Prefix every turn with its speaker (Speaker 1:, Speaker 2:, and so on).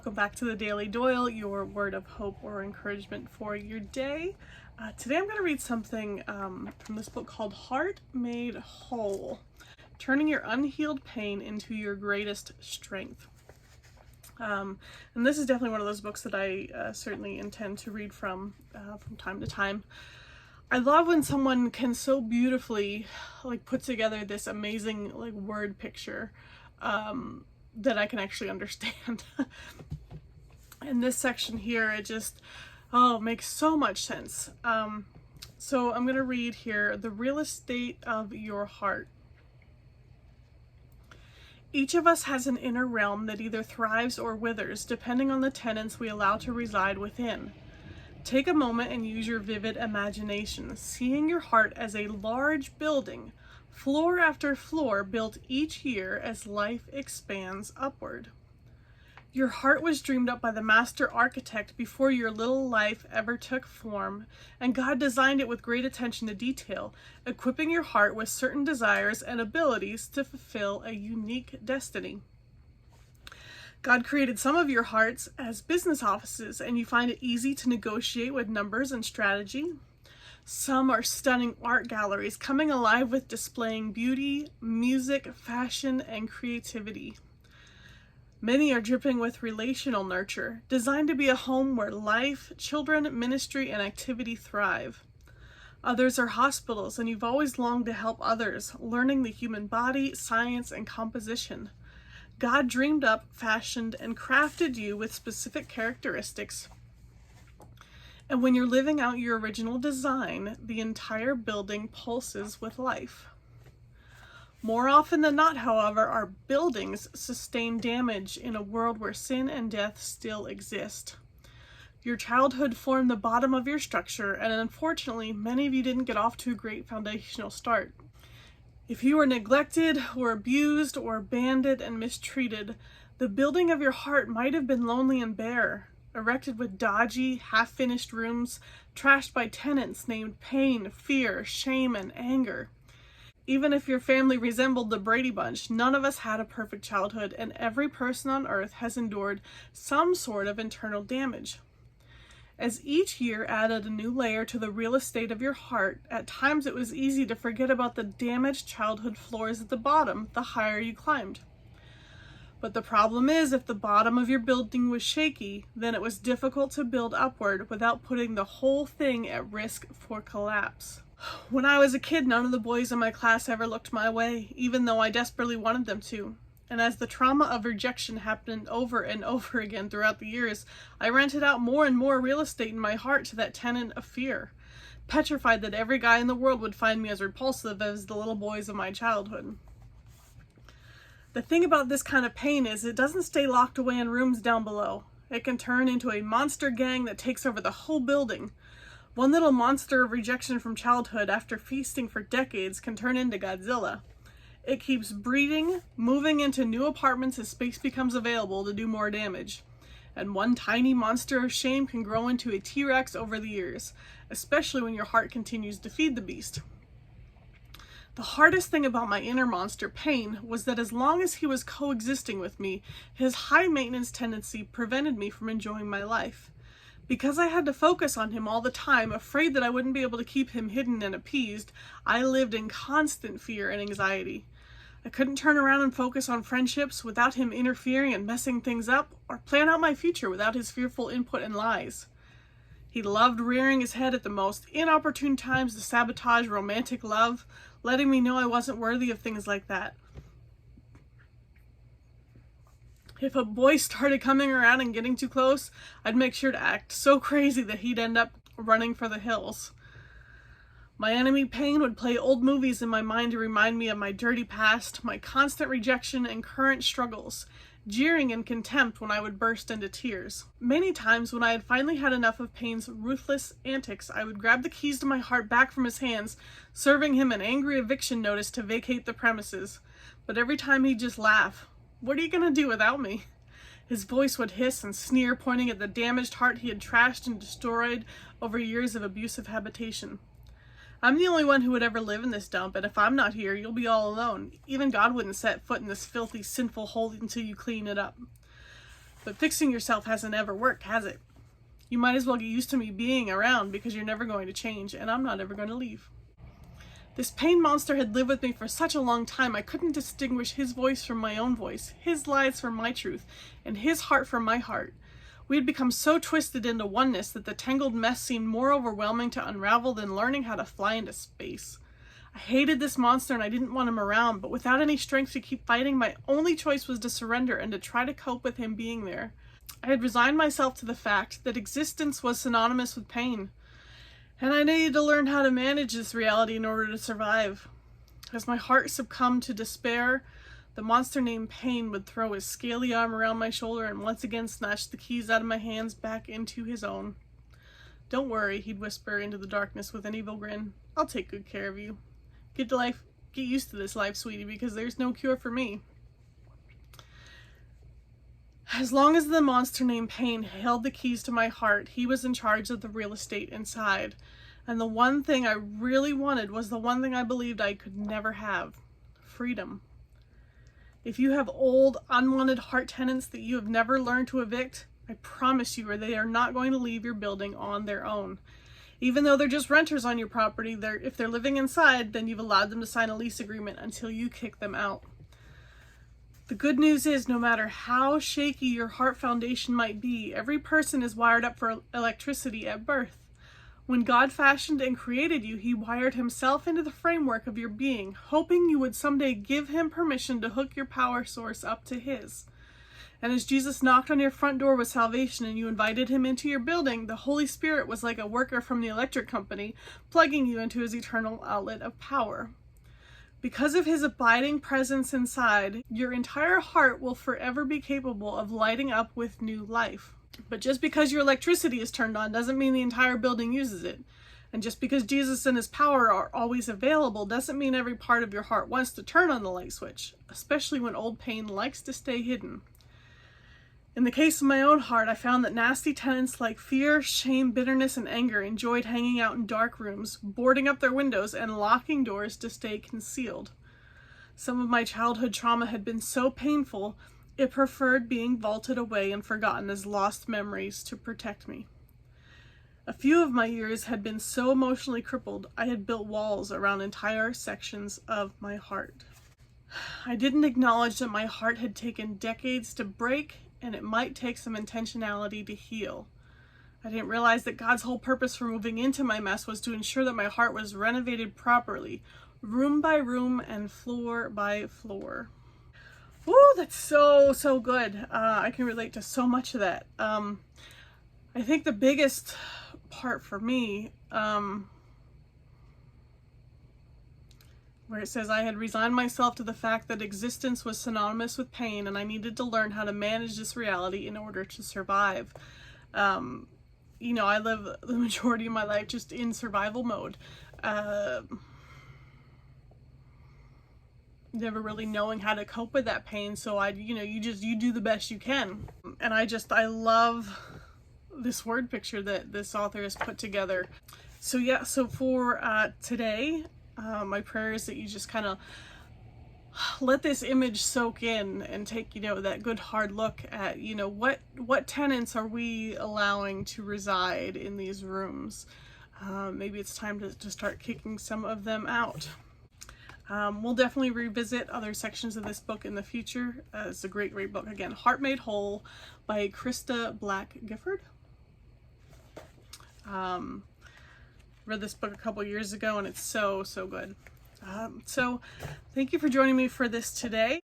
Speaker 1: welcome back to the Daily Doyle, your word of hope or encouragement for your day. Today I'm going to read something from this book called Heart Made Whole, Turning Your Unhealed Pain into Your Greatest Strength. And this is definitely one of those books that I certainly intend to read from time to time. I love when someone can so beautifully put together this amazing word picture that I can actually understand. And this section here, it just makes so much sense. So I'm going to read here, The Real Estate of Your Heart. Each of us has an inner realm that either thrives or withers, depending on the tenants we allow to reside within. Take a moment and use your vivid imagination, seeing your heart as a large building, floor after floor, built each year as life expands upward. Your heart was dreamed up by the master architect before your little life ever took form, and God designed it with great attention to detail, equipping your heart with certain desires and abilities to fulfill a unique destiny. God created some of your hearts as business offices, and you find it easy to negotiate with numbers and strategy. Some are stunning art galleries, coming alive with displaying beauty, music, fashion, and creativity. Many are dripping with relational nurture, designed to be a home where life, children, ministry, and activity thrive. Others are hospitals, and you've always longed to help others, learning the human body, science, and composition. God dreamed up, fashioned, and crafted you with specific characteristics. And when you're living out your original design, the entire building pulses with life. More often than not, however, our buildings sustain damage in a world where sin and death still exist. Your childhood formed the bottom of your structure, and unfortunately, many of you didn't get off to a great foundational start. If you were neglected or abused or abandoned and mistreated, the building of your heart might have been lonely and bare, erected with dodgy, half-finished rooms, trashed by tenants named pain, fear, shame, and anger. Even if your family resembled the Brady Bunch, none of us had a perfect childhood, and every person on earth has endured some sort of internal damage. As each year added a new layer to the real estate of your heart, at times it was easy to forget about the damaged childhood floors at the bottom the higher you climbed. But the problem is, if the bottom of your building was shaky, then it was difficult to build upward without putting the whole thing at risk for collapse. When I was a kid, none of the boys in my class ever looked my way, even though I desperately wanted them to. And as the trauma of rejection happened over and over again throughout the years, I rented out more and more real estate in my heart to that tenant of fear, petrified that every guy in the world would find me as repulsive as the little boys of my childhood. The thing about this kind of pain is it doesn't stay locked away in rooms down below. It can turn into a monster gang that takes over the whole building. One little monster of rejection from childhood, after feasting for decades, can turn into Godzilla. It keeps breeding, moving into new apartments as space becomes available to do more damage. And one tiny monster of shame can grow into a T-Rex over the years, especially when your heart continues to feed the beast. The hardest thing about my inner monster, pain, was that as long as he was coexisting with me, his high-maintenance tendency prevented me from enjoying my life. Because I had to focus on him all the time, afraid that I wouldn't be able to keep him hidden and appeased, I lived in constant fear and anxiety. I couldn't turn around and focus on friendships without him interfering and messing things up, or plan out my future without his fearful input and lies. He loved rearing his head at the most inopportune times to sabotage romantic love, letting me know I wasn't worthy of things like that. If a boy started coming around and getting too close, I'd make sure to act so crazy that he'd end up running for the hills. My enemy pain would play old movies in my mind to remind me of my dirty past, my constant rejection and current struggles, jeering in contempt when I would burst into tears. Many times when I had finally had enough of Pain's ruthless antics, I would grab the keys to my heart back from his hands, serving him an angry eviction notice to vacate the premises. But every time he'd just laugh. "What are you gonna do without me?" His voice would hiss and sneer, pointing at the damaged heart he had trashed and destroyed over years of abusive habitation. "I'm the only one who would ever live in this dump, and if I'm not here, you'll be all alone. Even God wouldn't set foot in this filthy, sinful hole until you clean it up." But fixing yourself hasn't ever worked, has it? You might as well get used to me being around because you're never going to change, and I'm not ever going to leave. This pain monster had lived with me for such a long time I couldn't distinguish his voice from my own voice, his lies from my truth, and his heart from my heart. We had become so twisted into oneness that the tangled mess seemed more overwhelming to unravel than learning how to fly into space. I hated this monster and I didn't want him around, but without any strength to keep fighting, my only choice was to surrender and to try to cope with him being there. I had resigned myself to the fact that existence was synonymous with pain, and I needed to learn how to manage this reality in order to survive. As my heart succumbed to despair, the monster named Pain would throw his scaly arm around my shoulder and once again snatch the keys out of my hands back into his own. "Don't worry," he'd whisper into the darkness with an evil grin. "I'll take good care of you. Get used to this life, sweetie, because there's no cure for me." As long as the monster named Pain held the keys to my heart, he was in charge of the real estate inside. And the one thing I really wanted was the one thing I believed I could never have: freedom. If you have old, unwanted heart tenants that you have never learned to evict, I promise you they are not going to leave your building on their own. Even though they're just renters on your property, if they're living inside, then you've allowed them to sign a lease agreement until you kick them out. The good news is, no matter how shaky your heart foundation might be, every person is wired up for electricity at birth. When God fashioned and created you, he wired himself into the framework of your being, hoping you would someday give him permission to hook your power source up to his. And as Jesus knocked on your front door with salvation and you invited him into your building, the Holy Spirit was like a worker from the electric company, plugging you into his eternal outlet of power. Because of his abiding presence inside, your entire heart will forever be capable of lighting up with new life. But just because your electricity is turned on doesn't mean the entire building uses it. And just because Jesus and his power are always available doesn't mean every part of your heart wants to turn on the light switch, especially when old pain likes to stay hidden. In the case of my own heart, I found that nasty tenants like fear, shame, bitterness, and anger enjoyed hanging out in dark rooms, boarding up their windows, and locking doors to stay concealed. Some of my childhood trauma had been so painful, it preferred being vaulted away and forgotten as lost memories to protect me. A few of my years had been so emotionally crippled, I had built walls around entire sections of my heart. I didn't acknowledge that my heart had taken decades to break, and it might take some intentionality to heal. I didn't realize that God's whole purpose for moving into my mess was to ensure that my heart was renovated properly, room by room and floor by floor. Ooh, that's so good. I can relate to so much of that. I think the biggest part for me, where it says I had resigned myself to the fact that existence was synonymous with pain and I needed to learn how to manage this reality in order to survive. I live the majority of my life just in survival mode. Never really knowing how to cope with that pain, so you do the best you can. And I love this word picture that this author has put together. So for today, my prayer is that you just kind of let this image soak in and take, that good hard look at, what tenants are we allowing to reside in these rooms? Maybe it's time to start kicking some of them out. We'll definitely revisit other sections of this book in the future. It's a great book. Again, Heart Made Whole by Krista Black Gifford. Read this book a couple years ago and it's so good. So thank you for joining me for this today.